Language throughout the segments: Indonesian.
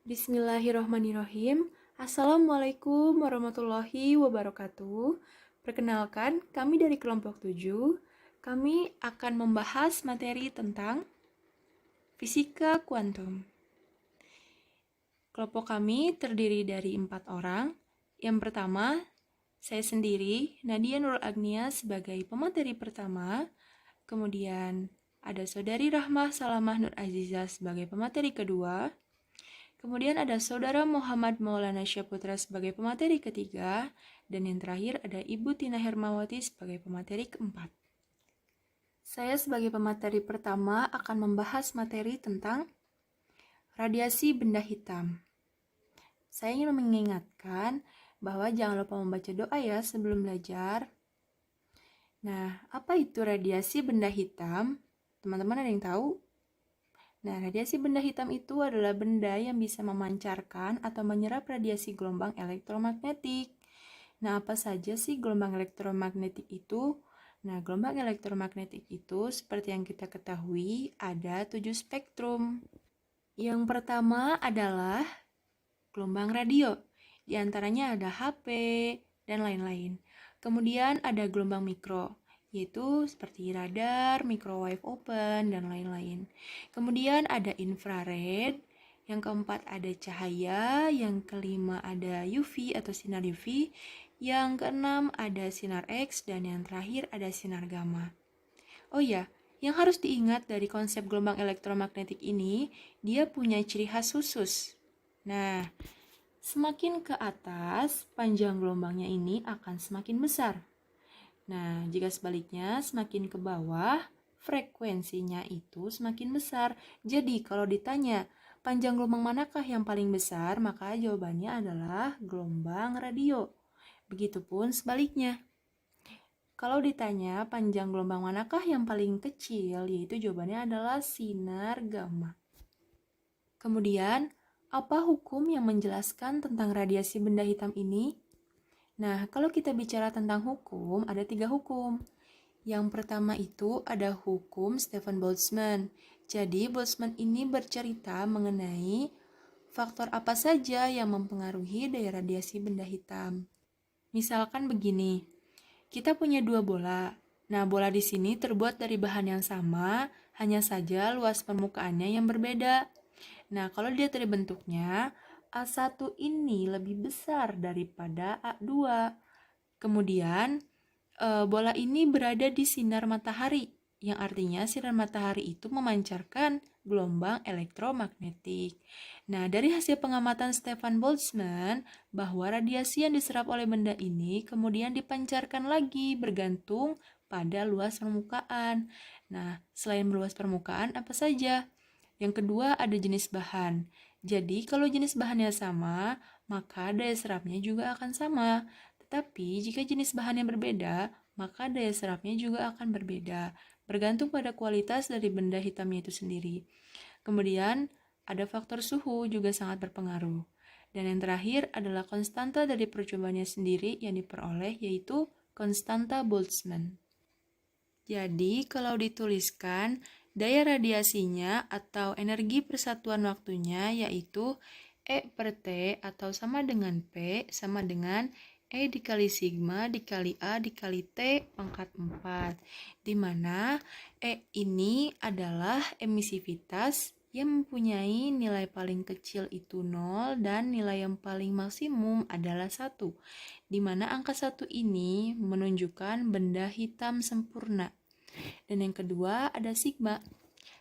Bismillahirrohmanirrohim. Assalamualaikum warahmatullahi wabarakatuh. Perkenalkan, kami dari kelompok 7. Kami akan membahas materi tentang fisika kuantum. Kelompok kami terdiri dari 4 orang. Yang pertama, saya sendiri, Nadia Nurul Agnia sebagai pemateri pertama. Kemudian ada Saudari Rahmah Salamah Nur Azizah sebagai pemateri kedua. Kemudian ada Saudara Muhammad Maulana Syaputra sebagai pemateri ketiga. Dan yang terakhir ada Ibu Tina Hermawati sebagai pemateri keempat. Saya sebagai pemateri pertama akan membahas materi tentang radiasi benda hitam. Saya ingin mengingatkan bahwa jangan lupa membaca doa ya sebelum belajar. Nah, apa itu radiasi benda hitam? Teman-teman ada yang tahu? Nah, radiasi benda hitam itu adalah benda yang bisa memancarkan atau menyerap radiasi gelombang elektromagnetik. Nah, apa saja sih gelombang elektromagnetik itu? Nah, gelombang elektromagnetik itu seperti yang kita ketahui ada 7 spektrum. Yang pertama adalah gelombang radio. Di antaranya ada HP dan lain-lain. Kemudian ada gelombang mikro, yaitu seperti radar, microwave open, dan lain-lain. Kemudian ada infrared, yang keempat ada cahaya, yang kelima ada UV atau sinar UV, yang keenam ada sinar X, dan yang terakhir ada sinar gamma. Oh ya, yang harus diingat dari konsep gelombang elektromagnetik ini, dia punya ciri khas khusus. Nah, semakin ke atas, panjang gelombangnya ini akan semakin besar. Nah, jika sebaliknya, semakin ke bawah, frekuensinya itu semakin besar. Jadi, kalau ditanya, panjang gelombang manakah yang paling besar, maka jawabannya adalah gelombang radio. Begitupun sebaliknya. Kalau ditanya, panjang gelombang manakah yang paling kecil, yaitu jawabannya adalah sinar gamma. Kemudian, apa hukum yang menjelaskan tentang radiasi benda hitam ini? Nah, kalau kita bicara tentang hukum, ada 3 hukum. Yang pertama itu ada hukum Stefan Boltzmann. Jadi, Boltzmann ini bercerita mengenai faktor apa saja yang mempengaruhi daya radiasi benda hitam. Misalkan begini, kita punya 2 bola. Nah, bola di sini terbuat dari bahan yang sama, hanya saja luas permukaannya yang berbeda. Nah, kalau dilihat dari bentuknya, A1 ini lebih besar daripada A2. Kemudian, bola ini berada di sinar matahari, yang artinya sinar matahari itu memancarkan gelombang elektromagnetik. Nah, dari hasil pengamatan Stefan Boltzmann, bahwa radiasi yang diserap oleh benda ini kemudian dipancarkan lagi bergantung pada luas permukaan. Nah, selain luas permukaan, apa saja? Yang kedua ada jenis bahan. Jadi kalau jenis bahannya sama, maka daya serapnya juga akan sama. Tetapi jika jenis bahannya berbeda, maka daya serapnya juga akan berbeda, bergantung pada kualitas dari benda hitamnya itu sendiri. Kemudian ada faktor suhu juga sangat berpengaruh. Dan yang terakhir adalah konstanta dari percobaannya sendiri yang diperoleh, yaitu konstanta Boltzmann. Jadi, kalau dituliskan, daya radiasinya atau energi persatuan waktunya yaitu E per T atau sama dengan P sama dengan E dikali sigma dikali A dikali T pangkat 4. Di mana E ini adalah emisivitas yang mempunyai nilai paling kecil itu 0 dan nilai yang paling maksimum adalah 1. Di mana angka 1 ini menunjukkan benda hitam sempurna. Dan yang kedua ada sigma.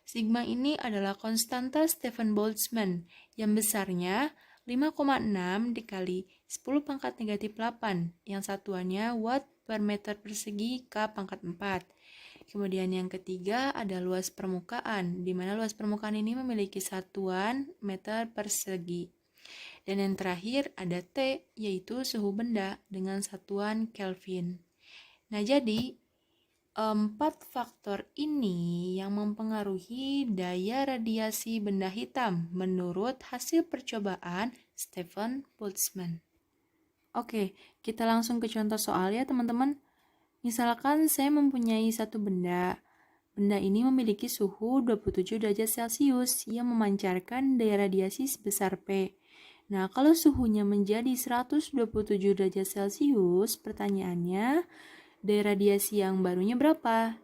Sigma ini adalah konstanta Stefan Boltzmann yang besarnya 5,6 dikali 10 pangkat negatif 8 yang satuannya watt per meter persegi K pangkat 4. Kemudian yang ketiga ada luas permukaan, di mana luas permukaan ini memiliki satuan meter persegi. Dan yang terakhir ada T, yaitu suhu benda dengan satuan Kelvin. Nah, jadi 4 faktor ini yang mempengaruhi daya radiasi benda hitam menurut hasil percobaan Stefan Boltzmann. Oke, kita langsung ke contoh soal ya teman-teman. Misalkan saya mempunyai satu benda. benda ini memiliki suhu 27 derajat Celcius yang memancarkan daya radiasi sebesar P. Nah, kalau suhunya menjadi 127 derajat Celcius, pertanyaannya, daya radiasi yang barunya berapa?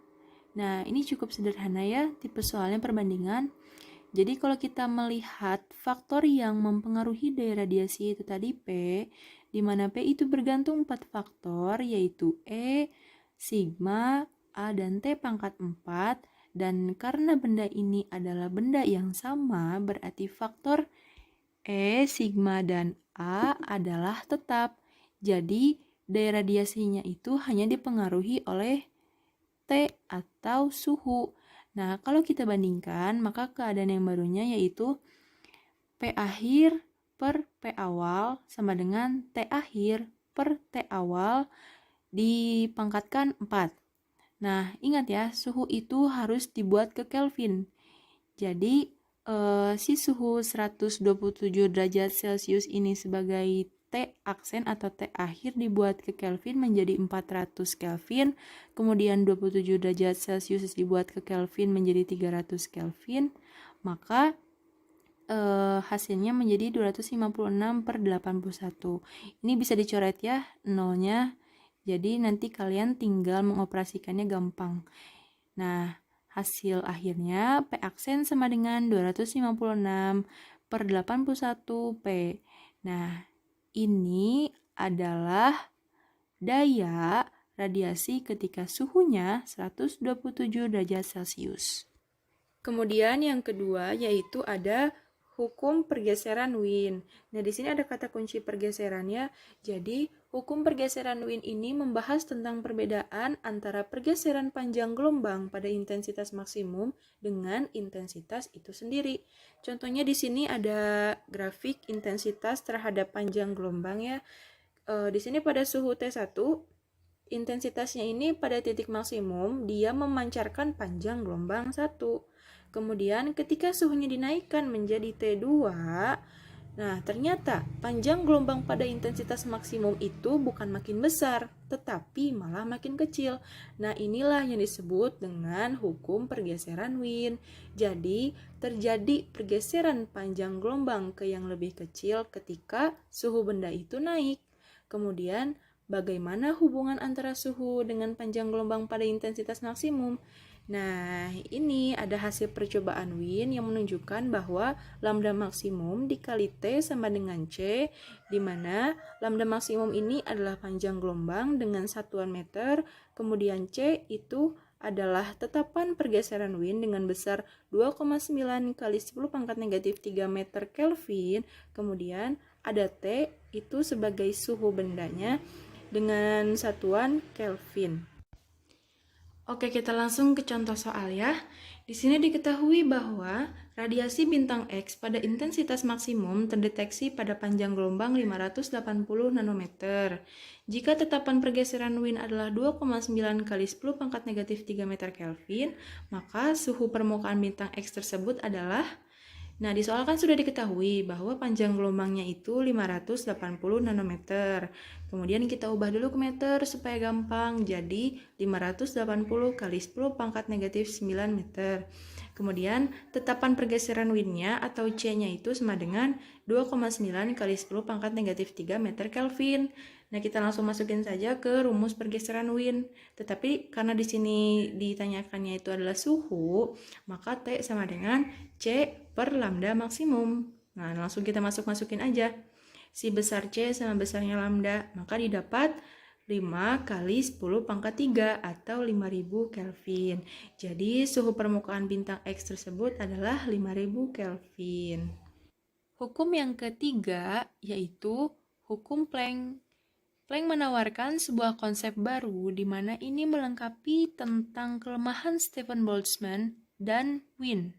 Nah, ini cukup sederhana ya, tipe soalnya perbandingan. Jadi kalau kita melihat faktor yang mempengaruhi daya radiasi itu tadi P, di mana P itu bergantung 4 faktor, yaitu E, sigma, A, dan T pangkat 4. Dan karena benda ini adalah benda yang sama, berarti faktor E, sigma, dan A adalah tetap. Jadi, daya radiasinya itu hanya dipengaruhi oleh T atau suhu. Nah, kalau kita bandingkan, maka keadaan yang barunya yaitu P akhir per P awal sama dengan T akhir per T awal dipangkatkan 4. Nah, ingat ya, suhu itu harus dibuat ke Kelvin. Jadi, si suhu 127 derajat Celcius ini sebagai T aksen atau T akhir dibuat ke Kelvin menjadi 400 Kelvin, kemudian 27 derajat Celcius dibuat ke Kelvin menjadi 300 Kelvin, maka hasilnya menjadi 256/81. Ini bisa dicoret ya, nolnya. Jadi nanti kalian tinggal mengoperasikannya gampang. Nah, hasil akhirnya P aksen sama dengan 256/81 P. Nah, ini adalah daya radiasi ketika suhunya 127 derajat Celcius. Kemudian yang kedua yaitu ada hukum pergeseran Wien. Nah, di sini ada kata kunci pergeserannya. Jadi, hukum pergeseran Wien ini membahas tentang perbedaan antara pergeseran panjang gelombang pada intensitas maksimum dengan intensitas itu sendiri. Contohnya di sini ada grafik intensitas terhadap panjang gelombang ya. Di sini pada suhu T1, intensitasnya ini pada titik maksimum, dia memancarkan panjang gelombang 1. Kemudian ketika suhunya dinaikkan menjadi T2, nah ternyata panjang gelombang pada intensitas maksimum itu bukan makin besar, tetapi malah makin kecil. Nah, inilah yang disebut dengan hukum pergeseran Wien. Jadi, terjadi pergeseran panjang gelombang ke yang lebih kecil ketika suhu benda itu naik. Kemudian, bagaimana hubungan antara suhu dengan panjang gelombang pada intensitas maksimum? Nah, ini ada hasil percobaan Wien yang menunjukkan bahwa lambda maksimum dikali T sama dengan C, di mana lambda maksimum ini adalah panjang gelombang dengan satuan meter, kemudian C itu adalah tetapan pergeseran Wien dengan besar 2,9 kali 10 pangkat negatif 3 meter Kelvin, kemudian ada T itu sebagai suhu bendanya dengan satuan Kelvin. Oke, kita langsung ke contoh soal ya. Di sini diketahui bahwa radiasi bintang X pada intensitas maksimum terdeteksi pada panjang gelombang 580 nanometer. Jika tetapan pergeseran Wien adalah 2,9 kali 10 pangkat negatif 3 meter Kelvin, maka suhu permukaan bintang X tersebut adalah. Nah, di soal kan sudah diketahui bahwa panjang gelombangnya itu 580 nanometer. Kemudian kita ubah dulu ke meter supaya gampang. Jadi, 580 kali 10 pangkat negatif 9 meter. Kemudian, tetapan pergeseran Wien-nya atau C-nya itu sama dengan 2,9 kali 10 pangkat negatif 3 meter Kelvin. Nah, kita langsung masukin saja ke rumus pergeseran Wien. Tetapi karena di sini ditanyakannya itu adalah suhu, maka T sama dengan C per lambda maksimum. Nah, langsung kita masukin aja. Si besar C sama besarnya lambda, maka didapat 5 kali 10 pangkat 3 atau 5000 Kelvin. Jadi suhu permukaan bintang X tersebut adalah 5000 Kelvin. Hukum yang ketiga yaitu hukum Planck. Planck menawarkan sebuah konsep baru di mana ini melengkapi tentang kelemahan Stefan Boltzmann dan Wien.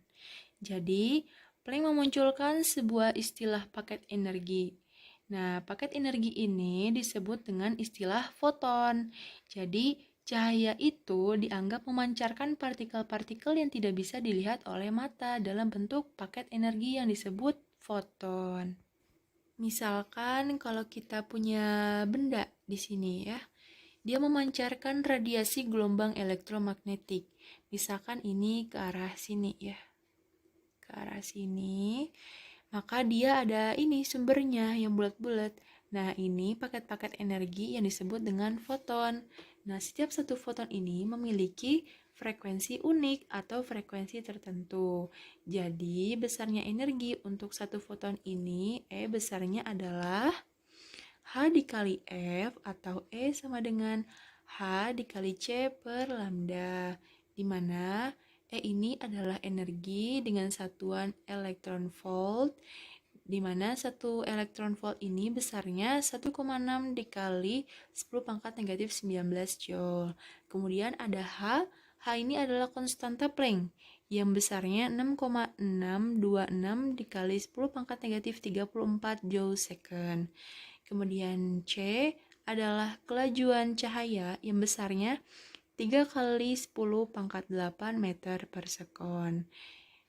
Jadi, Planck memunculkan sebuah istilah paket energi. Nah, paket energi ini disebut dengan istilah foton. Jadi, cahaya itu dianggap memancarkan partikel-partikel yang tidak bisa dilihat oleh mata dalam bentuk paket energi yang disebut foton. Misalkan kalau kita punya benda di sini ya, dia memancarkan radiasi gelombang elektromagnetik. Misalkan ini ke arah sini ya. Ke arah sini. Maka dia ada ini sumbernya yang bulat-bulat. Nah, ini paket-paket energi yang disebut dengan foton. Nah, setiap satu foton ini memiliki frekuensi unik atau frekuensi tertentu. Jadi, besarnya energi untuk satu foton ini, E besarnya adalah H dikali F atau E sama dengan H dikali C per lambda, di mana E ini adalah energi dengan satuan elektron volt, di mana satu elektron volt ini besarnya 1,6 dikali 10 pangkat negatif 19 joule. Kemudian ada H, H ini adalah konstanta Planck yang besarnya 6,626 dikali 10 pangkat negatif 34 joule second. Kemudian C adalah kelajuan cahaya yang besarnya 3 kali 10 pangkat 8 meter per sekon.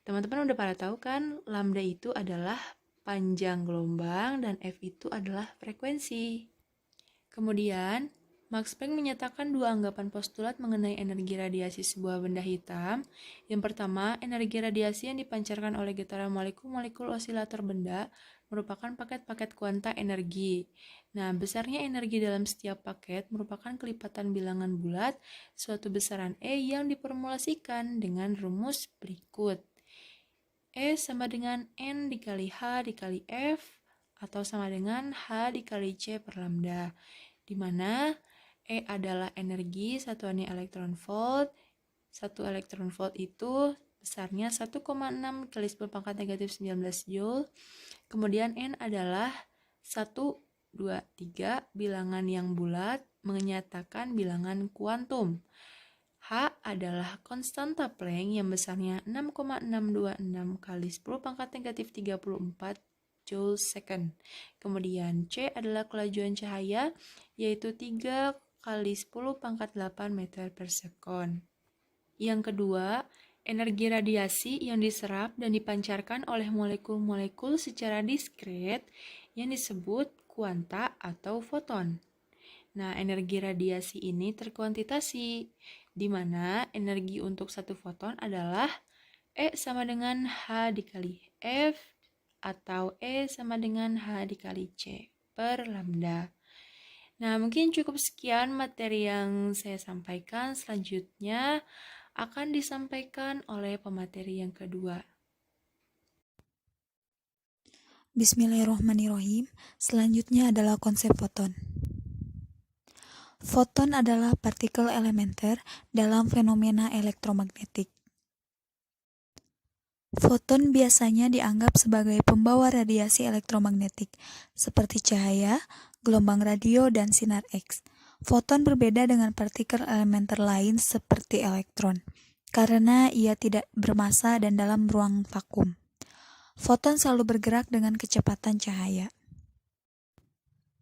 Teman-teman udah pada tahu kan, lambda itu adalah panjang gelombang dan F itu adalah frekuensi. Kemudian, Max Planck menyatakan dua anggapan postulat mengenai energi radiasi sebuah benda hitam. Yang pertama, energi radiasi yang dipancarkan oleh getaran molekul-molekul osilator benda merupakan paket-paket kuanta energi. Nah, besarnya energi dalam setiap paket merupakan kelipatan bilangan bulat suatu besaran E yang diformulasikan dengan rumus berikut. E sama dengan N dikali H dikali F atau sama dengan H dikali C per lambda, di mana E adalah energi satuannya elektron volt. 1 elektron volt itu besarnya 1,6 kali 10 pangkat negatif 19 joule. Kemudian N adalah 1, 2, 3 bilangan yang bulat menyatakan bilangan kuantum. H adalah konstanta Planck yang besarnya 6,626 kali 10 pangkat negatif 34 joule second. Kemudian C adalah kelajuan cahaya yaitu 3 kali 10 pangkat 8 meter per sekon. Yang kedua, energi radiasi yang diserap dan dipancarkan oleh molekul-molekul secara diskret yang disebut kuanta atau foton. Nah, energi radiasi ini terkuantitasi, di mana energi untuk satu foton adalah E sama dengan H dikali F atau E sama dengan H dikali C per lambda. Nah, mungkin cukup sekian materi yang saya sampaikan. Selanjutnya akan disampaikan oleh pemateri yang kedua. Bismillahirrahmanirrahim. Selanjutnya adalah konsep foton. Foton adalah partikel elementer dalam fenomena elektromagnetik. Foton biasanya dianggap sebagai pembawa radiasi elektromagnetik, seperti cahaya, gelombang radio, dan sinar X. Foton berbeda dengan partikel elementer lain seperti elektron, karena ia tidak bermassa dan dalam ruang vakum. Foton selalu bergerak dengan kecepatan cahaya.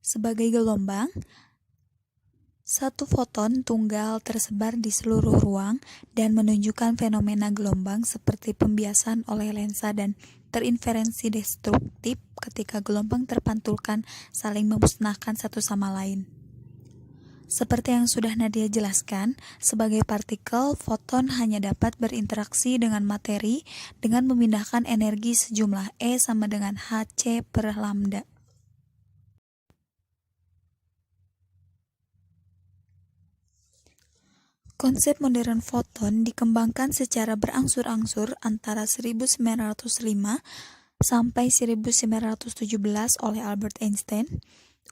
Sebagai gelombang, satu foton tunggal tersebar di seluruh ruang dan menunjukkan fenomena gelombang seperti pembiasan oleh lensa dan terinferensi destruktif ketika gelombang terpantulkan saling memusnahkan satu sama lain. Seperti yang sudah Nadia jelaskan, sebagai partikel, foton hanya dapat berinteraksi dengan materi dengan memindahkan energi sejumlah E sama dengan Hc per lambda. Konsep modern foton dikembangkan secara berangsur-angsur antara 1905 sampai 1917 oleh Albert Einstein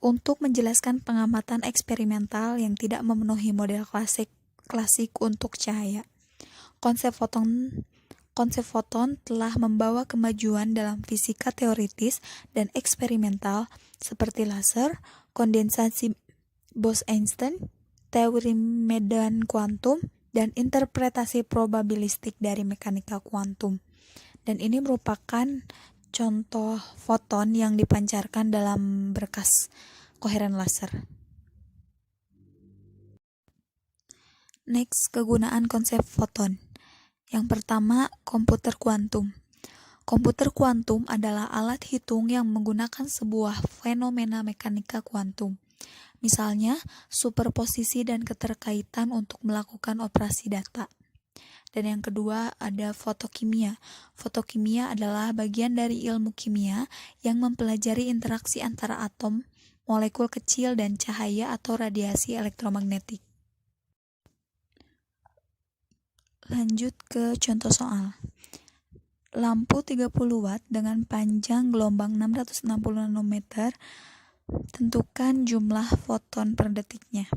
untuk menjelaskan pengamatan eksperimental yang tidak memenuhi model klasik untuk cahaya. Konsep foton telah membawa kemajuan dalam fisika teoritis dan eksperimental seperti laser, kondensasi Bose-Einstein, teori medan kuantum, dan interpretasi probabilistik dari mekanika kuantum. Dan ini merupakan contoh foton yang dipancarkan dalam berkas koheren laser. Next, kegunaan konsep foton. Yang pertama, komputer kuantum. Komputer kuantum adalah alat hitung yang menggunakan sebuah fenomena mekanika kuantum. Misalnya, superposisi dan keterkaitan untuk melakukan operasi data. Dan yang kedua ada fotokimia. Fotokimia adalah bagian dari ilmu kimia yang mempelajari interaksi antara atom, molekul kecil, dan cahaya atau radiasi elektromagnetik. Lanjut ke contoh soal. Lampu 30 watt dengan panjang gelombang 660 nanometer, tentukan jumlah foton per detiknya.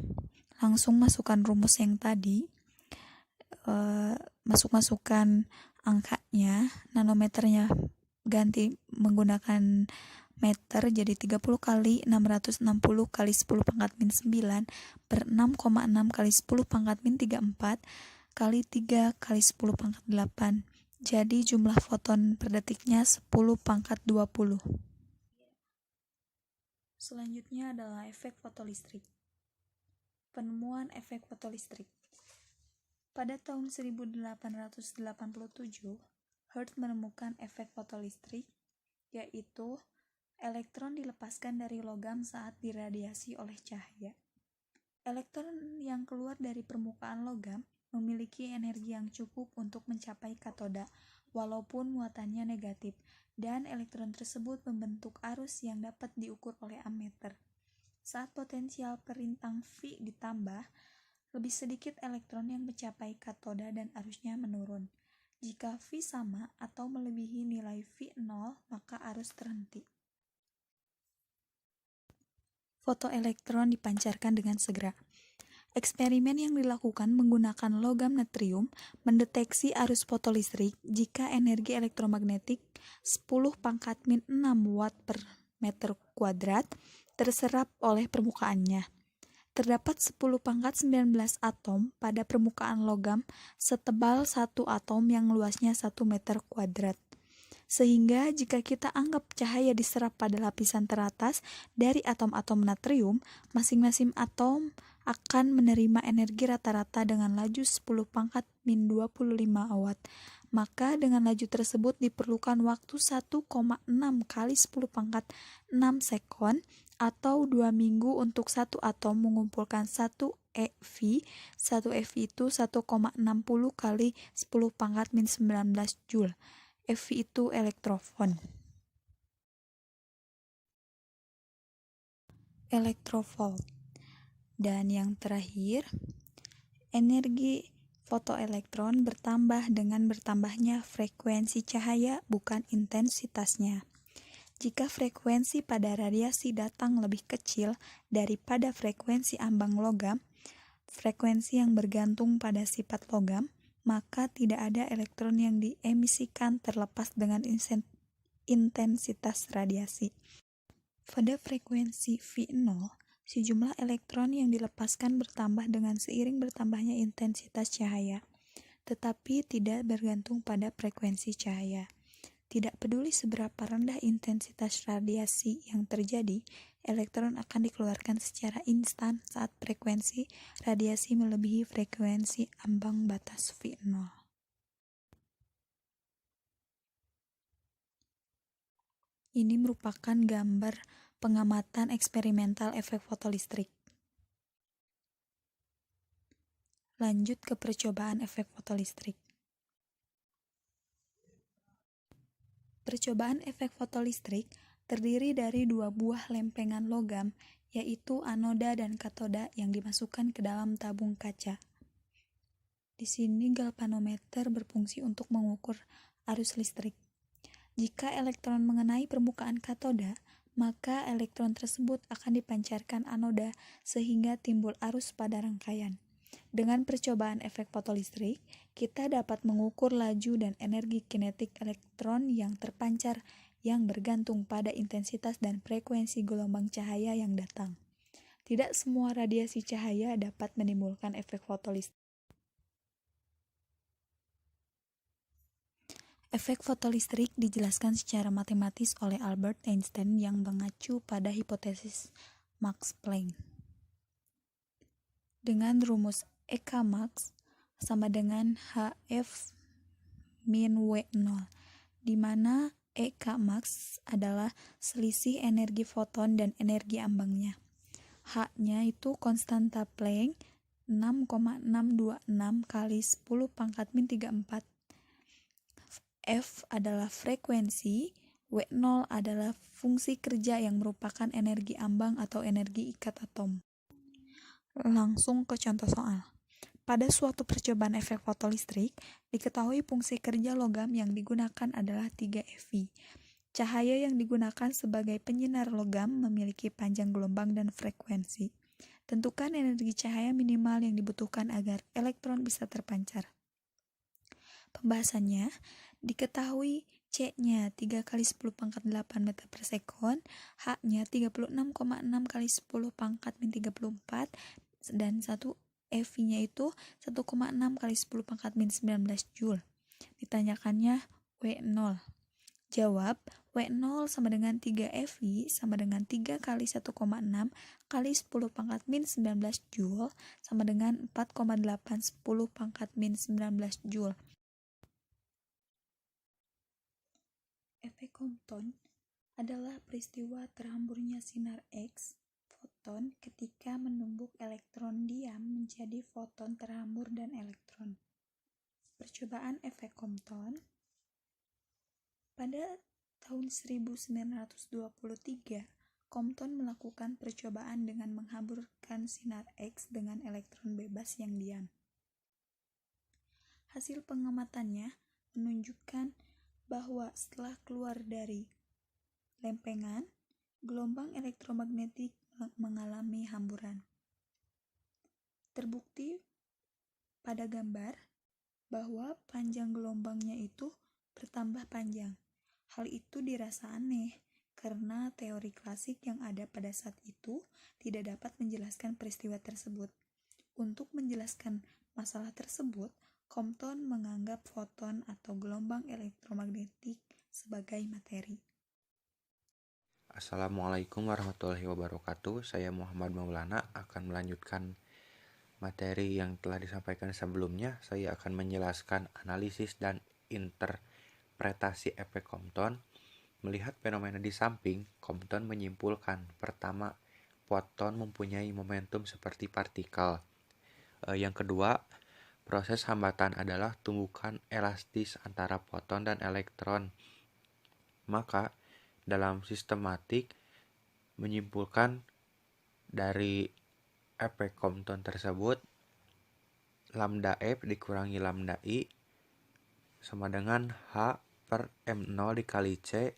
Langsung masukkan rumus yang tadi, masukkan angkanya, nanometernya ganti menggunakan meter, jadi 30 kali 660 kali 10 pangkat min 9 per 6,6 kali 10 pangkat min 34 kali 3 kali 10 pangkat 8. Jadi jumlah foton per detiknya 10 pangkat 20. Selanjutnya adalah efek fotolistrik. Penemuan efek fotolistrik. Pada tahun 1887, Hertz menemukan efek fotolistrik, yaitu elektron dilepaskan dari logam saat diradiasi oleh cahaya. Elektron yang keluar dari permukaan logam memiliki energi yang cukup untuk mencapai katoda, walaupun muatannya negatif, dan elektron tersebut membentuk arus yang dapat diukur oleh ammeter. Saat potensial perintang V ditambah, lebih sedikit elektron yang mencapai katoda dan arusnya menurun. Jika V sama atau melebihi nilai V0, maka arus terhenti. Fotoelektron dipancarkan dengan segera. Eksperimen yang dilakukan menggunakan logam natrium mendeteksi arus fotolistrik jika energi elektromagnetik 10 pangkat min 6 watt per meter kuadrat terserap oleh permukaannya. Terdapat 10 pangkat 19 atom pada permukaan logam setebal satu atom yang luasnya 1 meter kuadrat. Sehingga jika kita anggap cahaya diserap pada lapisan teratas dari atom-atom natrium, masing-masing atom akan menerima energi rata-rata dengan laju 10 pangkat min 25 watt. Maka dengan laju tersebut diperlukan waktu 1,6 kali 10 pangkat 6 sekon atau 2 minggu untuk satu atom mengumpulkan 1 eV. 1 eV itu 1,60 kali 10 pangkat min 19 joule. eV itu elektron. Elektrovolt. Dan yang terakhir, energi fotoelektron bertambah dengan bertambahnya frekuensi cahaya, bukan intensitasnya. Jika frekuensi pada radiasi datang lebih kecil daripada frekuensi ambang logam, frekuensi yang bergantung pada sifat logam, maka tidak ada elektron yang diemisikan terlepas dengan intensitas radiasi. Pada frekuensi V0, si jumlah elektron yang dilepaskan bertambah dengan seiring bertambahnya intensitas cahaya, tetapi tidak bergantung pada frekuensi cahaya. Tidak peduli seberapa rendah intensitas radiasi yang terjadi, elektron akan dikeluarkan secara instan saat frekuensi radiasi melebihi frekuensi ambang batas V0. Ini merupakan gambar pengamatan eksperimental efek fotolistrik. Lanjut ke percobaan efek fotolistrik. Percobaan efek fotolistrik terdiri dari dua buah lempengan logam, yaitu anoda dan katoda yang dimasukkan ke dalam tabung kaca. Di sini galvanometer berfungsi untuk mengukur arus listrik. Jika elektron mengenai permukaan katoda, maka elektron tersebut akan dipancarkan anoda sehingga timbul arus pada rangkaian. Dengan percobaan efek fotolistrik, kita dapat mengukur laju dan energi kinetik elektron yang terpancar yang bergantung pada intensitas dan frekuensi gelombang cahaya yang datang. Tidak semua radiasi cahaya dapat menimbulkan efek fotolistrik. Efek fotolistrik dijelaskan secara matematis oleh Albert Einstein yang mengacu pada hipotesis Max Planck. Dengan rumus EK max sama dengan HF min W0, di mana EK max adalah selisih energi foton dan energi ambangnya. H-nya itu konstanta Planck 6,626 kali 10 pangkat min 34. F adalah frekuensi, W0 adalah fungsi kerja yang merupakan energi ambang atau energi ikat atom. Langsung ke contoh soal. Pada suatu percobaan efek fotolistrik, diketahui fungsi kerja logam yang digunakan adalah 3 eV. Cahaya yang digunakan sebagai penyinar logam memiliki panjang gelombang dan frekuensi. Tentukan energi cahaya minimal yang dibutuhkan agar elektron bisa terpancar. Pembahasannya, diketahui C-nya 3 kali 10 pangkat 8 meter per sekon, H-nya 36,6 kali 10 pangkat min 34, dan 1 eV-nya itu 1,6 kali 10 pangkat min 19 Joule. Ditanyakannya W0. Jawab, W0 sama dengan 3 eV sama dengan 3 kali 1,6 kali 10 pangkat min 19 Joule sama dengan 4,8 10 pangkat min 19 Joule. Efek Compton adalah peristiwa terhamburnya sinar X foton ketika menumbuk elektron diam menjadi foton terhambur dan elektron. Percobaan efek Compton pada tahun 1923, Compton melakukan percobaan dengan menghamburkan sinar X dengan elektron bebas yang diam. Hasil pengamatannya menunjukkan bahwa setelah keluar dari lempengan, gelombang elektromagnetik mengalami hamburan. Terbukti pada gambar bahwa panjang gelombangnya itu bertambah panjang. Hal itu dirasa aneh karena teori klasik yang ada pada saat itu tidak dapat menjelaskan peristiwa tersebut. Untuk menjelaskan masalah tersebut, Compton menganggap foton atau gelombang elektromagnetik sebagai materi. Assalamualaikum warahmatullahi wabarakatuh. Saya Muhammad Maulana akan melanjutkan materi yang telah disampaikan sebelumnya. Saya akan menjelaskan analisis dan interpretasi efek Compton. Melihat fenomena di samping, Compton menyimpulkan, pertama, foton mempunyai momentum seperti partikel. Yang kedua, proses hambatan adalah tumbukan elastis antara foton dan elektron. Maka, dalam sistematik menyimpulkan dari efek Compton tersebut, lambda F dikurangi lambda I sama dengan H per M0 dikali C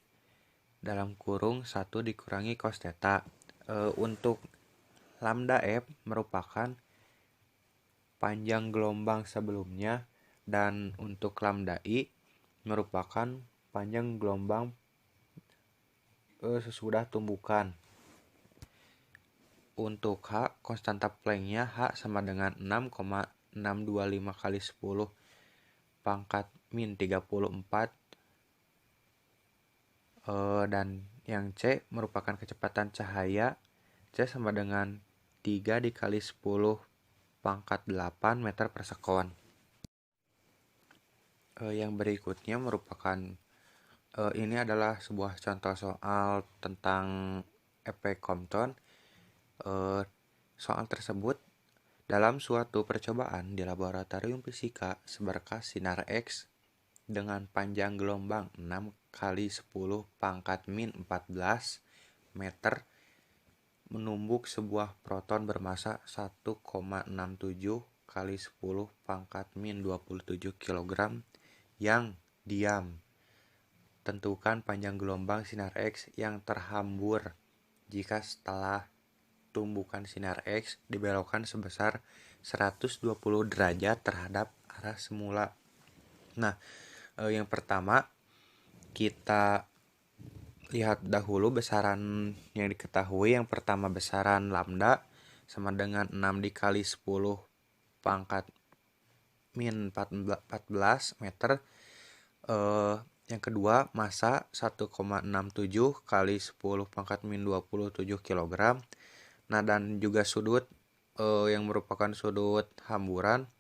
dalam kurung 1 dikurangi cos theta. Untuk lambda F merupakan panjang gelombang sebelumnya, dan untuk lambda I merupakan panjang gelombang sesudah tumbukan. Untuk H, konstanta Planck-nya H sama dengan 6,625 kali 10 pangkat min 34, dan yang C merupakan kecepatan cahaya, C sama dengan 3 dikali 10 pangkat 8 meter per sekon. Yang berikutnya merupakan ini adalah sebuah contoh soal tentang efek Compton. Soal tersebut, dalam suatu percobaan di laboratorium fisika seberkas sinar X dengan panjang gelombang 6 kali 10 pangkat min 14 meter menumbuk sebuah proton bermasa 1,67 kali 10 pangkat min 27 kg yang diam. Tentukan panjang gelombang sinar X yang terhambur jika setelah tumbukan sinar X dibelokkan sebesar 120 derajat terhadap arah semula. Nah, yang pertama kita lihat dahulu besaran yang diketahui. Yang pertama besaran lambda sama dengan 6 dikali 10 pangkat min 14 meter. Yang kedua massa 1,67 kali 10 pangkat min 27 kg. Nah, dan juga sudut yang merupakan sudut hamburan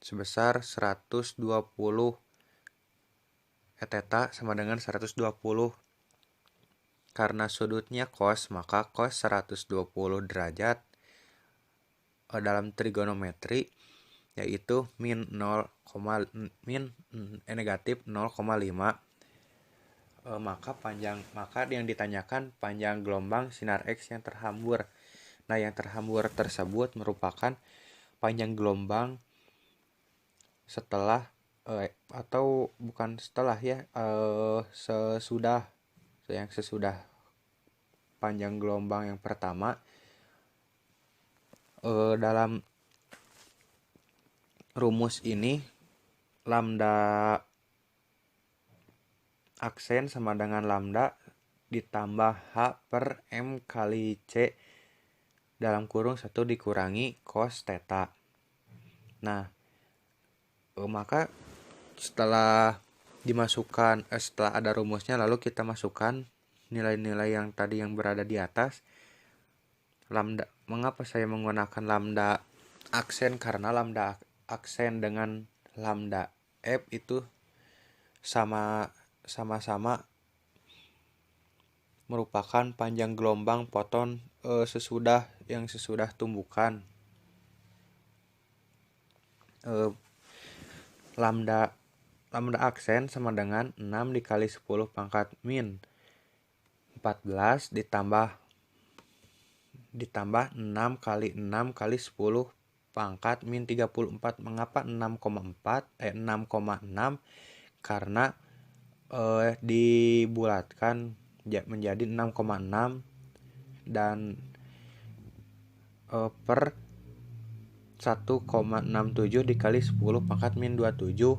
sebesar 120 theta sama dengan 120 karena sudutnya cos, maka cos 120 derajat dalam trigonometri yaitu negatif 0,5. Maka yang ditanyakan panjang gelombang sinar X yang terhambur. Nah, yang terhambur tersebut merupakan panjang gelombang setelah atau bukan setelah ya, sesudah panjang gelombang yang pertama. Dalam rumus ini lambda aksen sama dengan lambda ditambah H per M kali C dalam kurung 1 dikurangi cos theta. Nah, maka setelah ada rumusnya, lalu kita masukkan nilai-nilai yang tadi yang berada di atas. Lambda, mengapa saya menggunakan lambda aksen? Karena lambda aksen dengan lambda F itu sama-sama merupakan panjang gelombang foton sesudah tumbukan. Lambda aksen sama dengan 6 dikali 10 pangkat min 14 ditambah 6 kali 6 kali 10 pangkat min 34. Mengapa 6,6? Karena dibulatkan menjadi 6,6 dan per 1,67 dikali 10 pangkat min 27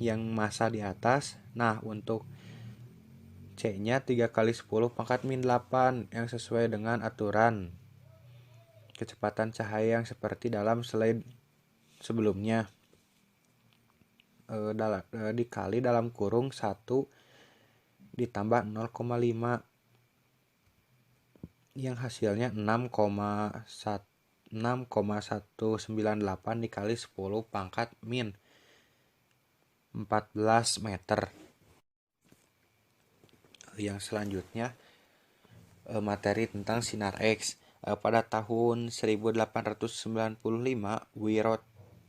yang massa di atas. Nah, untuk C-nya 3 kali 10 pangkat min 8 yang sesuai dengan aturan kecepatan cahaya yang seperti dalam slide sebelumnya. Dikali dalam kurung 1 ditambah 0,5 yang hasilnya 6,198 dikali 10 pangkat min 14 meter. Yang selanjutnya materi tentang sinar X. Pada tahun 1895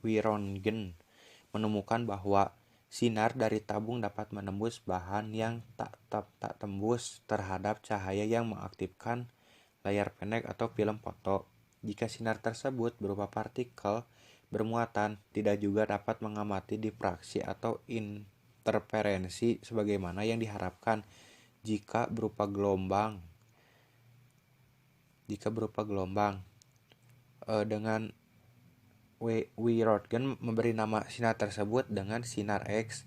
Wironggen menemukan bahwa sinar dari tabung dapat menembus bahan yang tak tembus terhadap cahaya yang mengaktifkan layar pendek atau film foto. Jika sinar tersebut berupa partikel bermuatan, tidak juga dapat mengamati difraksi atau interferensi sebagaimana yang diharapkan jika berupa gelombang. Dengan Wironggen memberi nama sinar tersebut dengan sinar X.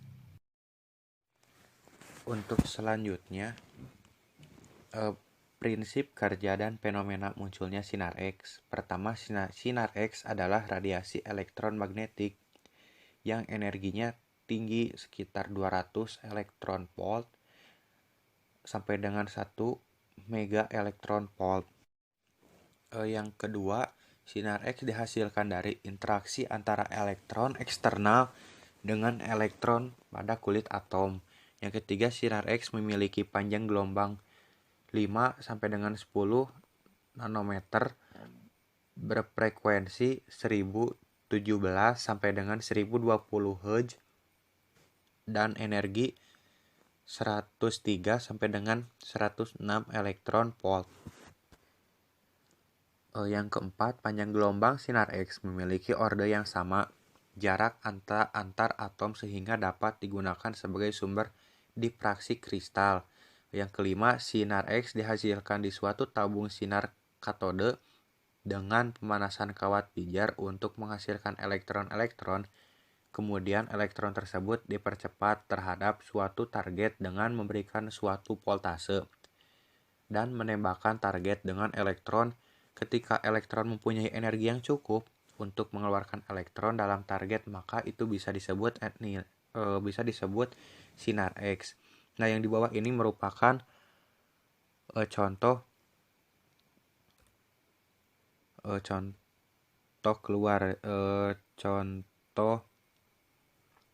Untuk selanjutnya, prinsip kerja dan fenomena munculnya sinar X. Pertama, sinar X adalah radiasi elektron magnetik yang energinya tinggi sekitar 200 elektron volt sampai dengan 1 mega elektron volt. Yang kedua, sinar X dihasilkan dari interaksi antara elektron eksternal dengan elektron pada kulit atom. Yang ketiga, sinar X memiliki panjang gelombang 5 sampai dengan 10 nanometer, berfrekuensi 1017 sampai dengan 1020 Hz dan energi 103 sampai dengan 106 elektron volt. Yang keempat, panjang gelombang sinar X memiliki orde yang sama, jarak antar atom sehingga dapat digunakan sebagai sumber difraksi kristal. Yang kelima, sinar X dihasilkan di suatu tabung sinar katode dengan pemanasan kawat pijar untuk menghasilkan elektron-elektron. Kemudian elektron tersebut dipercepat terhadap suatu target dengan memberikan suatu voltase dan menembakkan target dengan elektron. Ketika elektron mempunyai energi yang cukup untuk mengeluarkan elektron dalam target, maka itu bisa disebut sinar X. Nah, yang di bawah ini merupakan contoh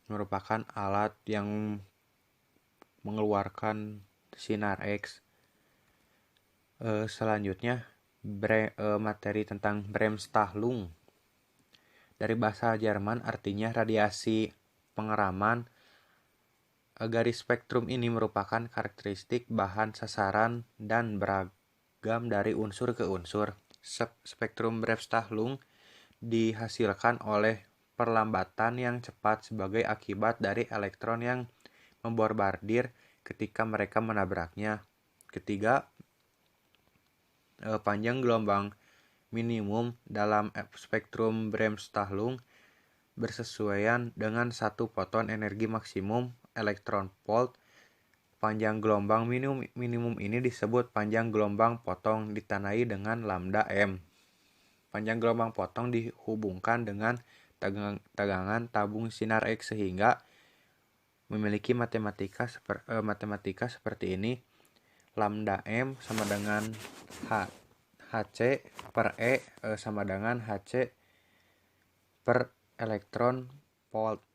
merupakan alat yang mengeluarkan sinar X. Selanjutnya materi tentang Bremsstrahlung. Dari bahasa Jerman artinya radiasi pengeraman. Garis spektrum ini merupakan karakteristik bahan sasaran dan beragam dari unsur ke unsur. Spektrum Bremsstrahlung dihasilkan oleh perlambatan yang cepat sebagai akibat dari elektron yang membombardir ketika mereka menabraknya. Ketiga, panjang gelombang minimum dalam spektrum Bremsstrahlung bersesuaian dengan satu foton energi maksimum elektron volt. Panjang gelombang minimum ini disebut panjang gelombang potong ditandai dengan lambda m. Panjang gelombang potong dihubungkan dengan tegangan tabung sinar X sehingga memiliki matematika seperti ini. Lambda m sama dengan Hc per E sama dengan Hc per elektron volt.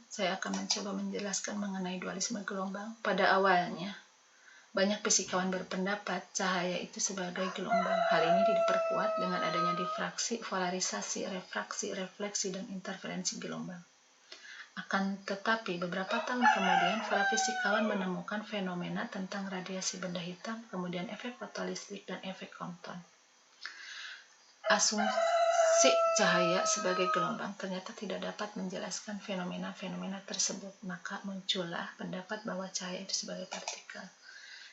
Saya akan mencoba menjelaskan mengenai dualisme gelombang. Pada awalnya, banyak fisikawan berpendapat cahaya itu sebagai gelombang. Hal ini diperkuat dengan adanya difraksi, polarisasi, refraksi, refleksi, dan interferensi gelombang. Akan tetapi, beberapa tahun kemudian, para fisikawan menemukan fenomena tentang radiasi benda hitam, kemudian efek fotolistrik, dan efek Compton. Asumsi cahaya sebagai gelombang ternyata tidak dapat menjelaskan fenomena-fenomena tersebut, maka muncullah pendapat bahwa cahaya itu sebagai partikel.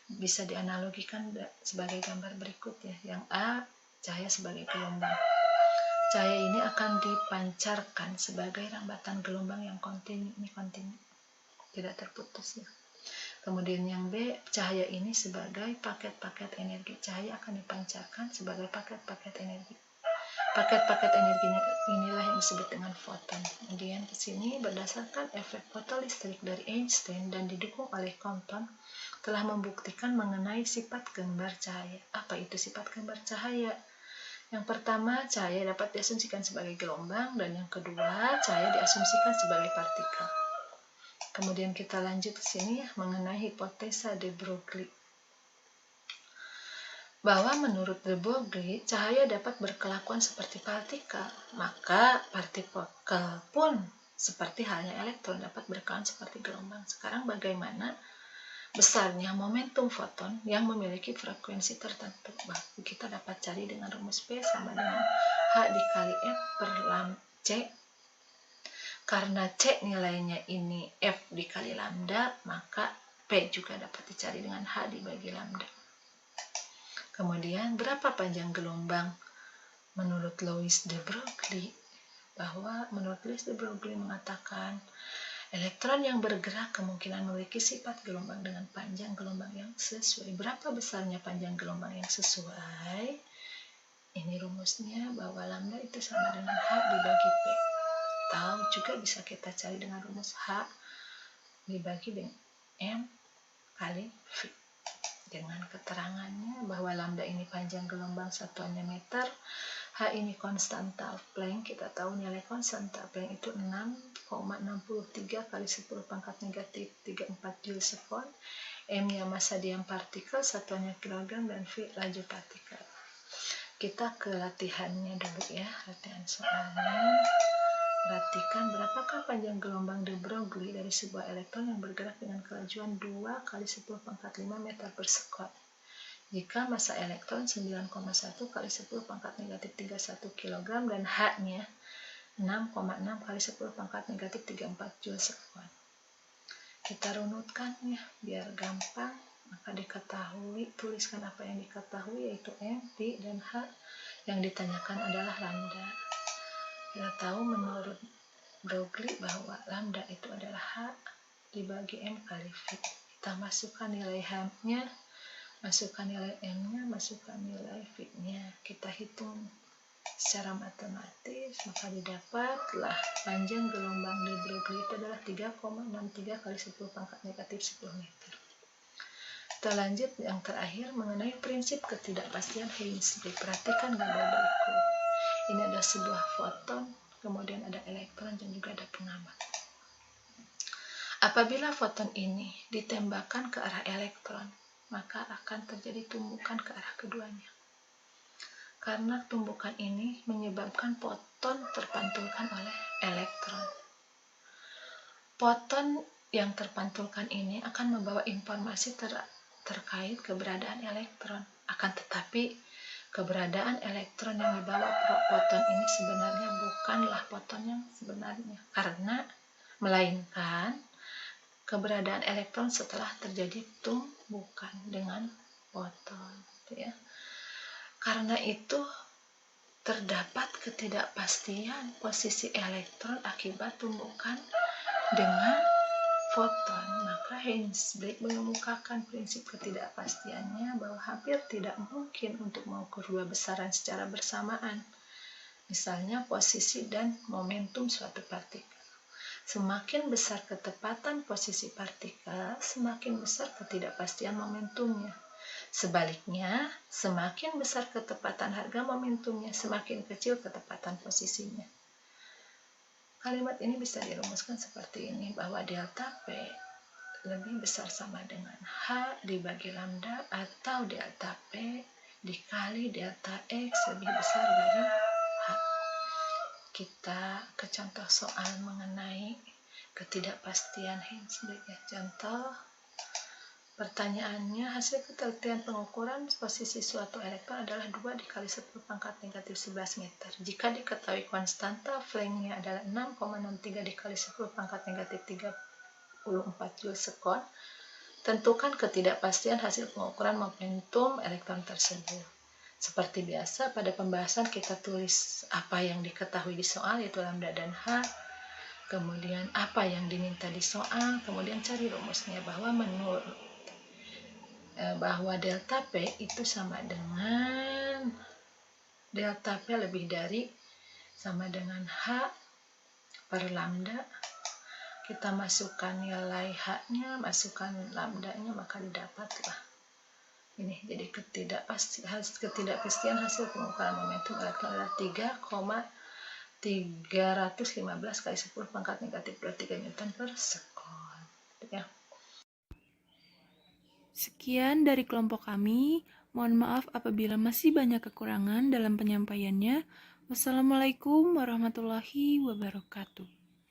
Bisa dianalogikan sebagai gambar berikut ya. Yang A, cahaya sebagai gelombang. Cahaya ini akan dipancarkan sebagai rambatan gelombang yang kontinu, tidak terputus ya. Kemudian yang B, cahaya ini sebagai paket-paket energi. Cahaya akan dipancarkan sebagai paket-paket energi. Paket-paket energi inilah yang disebut dengan foton. Kemudian ke sini berdasarkan efek fotolistrik dari Einstein dan didukung oleh Compton telah membuktikan mengenai sifat gambar cahaya. Apa itu sifat gambar cahaya? Yang pertama, cahaya dapat diasumsikan sebagai gelombang, dan yang kedua, cahaya diasumsikan sebagai partikel. Kemudian kita lanjut ke sini ya, mengenai hipotesa de Broglie. Bahwa menurut de Broglie, cahaya dapat berkelakuan seperti partikel, maka partikel pun seperti halnya elektron dapat berkelakuan seperti gelombang. Sekarang bagaimana besarnya momentum foton yang memiliki frekuensi tertentu? Kita dapat cari dengan rumus P sama dengan H dikali F per lambda C. Karena C nilainya ini F dikali lambda, maka P juga dapat dicari dengan H dibagi lambda. Kemudian berapa panjang gelombang menurut Louis de Broglie? Bahwa menurut Louis de Broglie mengatakan elektron yang bergerak kemungkinan memiliki sifat gelombang dengan panjang gelombang yang sesuai. Berapa besarnya panjang gelombang yang sesuai? Ini rumusnya bahwa lambda itu sama dengan H dibagi P. Atau juga bisa kita cari dengan rumus H dibagi dengan M kali V. Dengan keterangannya bahwa lambda ini panjang gelombang satuannya meter, H ini konstanta Planck. Kita tahu nilai konstanta Planck itu 6,63 kali 10 pangkat negatif 34 Joule sekon. M-nya massa diam partikel, satuannya kilogram, dan V laju partikel. Kita ke latihannya dulu ya, latihan soalnya. Perhatikan berapakah panjang gelombang de Broglie dari sebuah elektron yang bergerak dengan kelajuan 2 kali 10 pangkat 5 meter per sekon. Jika massa elektron 9,1 kali 10 pangkat negatif 31 kg dan H-nya 6,6 kali 10 pangkat negatif 34 Joule sekon. Kita runutkan ya, biar gampang. Maka diketahui, tuliskan apa yang diketahui yaitu M, P, dan H. Yang ditanyakan adalah lambda. Kita tahu menurut Broglie bahwa lambda itu adalah H dibagi M kali V. Kita masukkan nilai H-nya, masukkan nilai M-nya, masukkan nilai V-nya. Kita hitung secara matematis, maka didapatlah panjang gelombang de Broglie itu adalah 3,63 kali 10 pangkat negatif 10 meter. Kita lanjut yang terakhir mengenai prinsip ketidakpastian Higgs. Perhatikan gambar berikut. Ini ada sebuah foton, kemudian ada elektron dan juga ada pengamat. Apabila foton ini ditembakkan ke arah elektron, maka akan terjadi tumbukan ke arah keduanya. Karena tumbukan ini menyebabkan foton terpantulkan oleh elektron. Foton yang terpantulkan ini akan membawa informasi terkait keberadaan elektron. Akan tetapi, keberadaan elektron yang dibawa foton ini sebenarnya bukanlah foton yang sebenarnya, karena melainkan keberadaan elektron setelah terjadi tumbukan dengan foton, ya. Karena itu terdapat ketidakpastian posisi elektron akibat tumbukan dengan foton. Maka Heinz Blake mengemukakan prinsip ketidakpastiannya bahwa hampir tidak mungkin untuk mengukur dua besaran secara bersamaan. Misalnya posisi dan momentum suatu partikel. Semakin besar ketepatan posisi partikel, semakin besar ketidakpastian momentumnya. Sebaliknya, semakin besar ketepatan harga momentumnya, semakin kecil ketepatan posisinya. Kalimat ini bisa dirumuskan seperti ini, bahwa delta P lebih besar sama dengan H dibagi lambda, atau delta P dikali delta X lebih besar dari H. Kita ke contoh soal mengenai ketidakpastian Heinz Blake. Contoh pertanyaannya, hasil penelitian pengukuran posisi suatu elektron adalah 2 dikali 10 pangkat negatif 11 meter. Jika diketahui konstanta Planck-nya adalah 6,63 dikali 10 pangkat negatif 34 Joule sekon, tentukan ketidakpastian hasil pengukuran momentum elektron tersebut. Seperti biasa, pada pembahasan kita tulis apa yang diketahui di soal, yaitu lambda dan H, kemudian apa yang diminta di soal, kemudian cari rumusnya, bahwa delta P itu sama dengan delta P lebih dari sama dengan H per lambda. Kita masukkan nilai H-nya, masukkan lambda-nya, maka didapatlah ini. Jadi ketidakpastian hasil pengukuran momentum elektron adalah 3,315 kali 10 pangkat negatif 23 Newton per sekon, ya. Sekian dari kelompok kami. Mohon maaf apabila masih banyak kekurangan dalam penyampaiannya. Wassalamualaikum warahmatullahi wabarakatuh.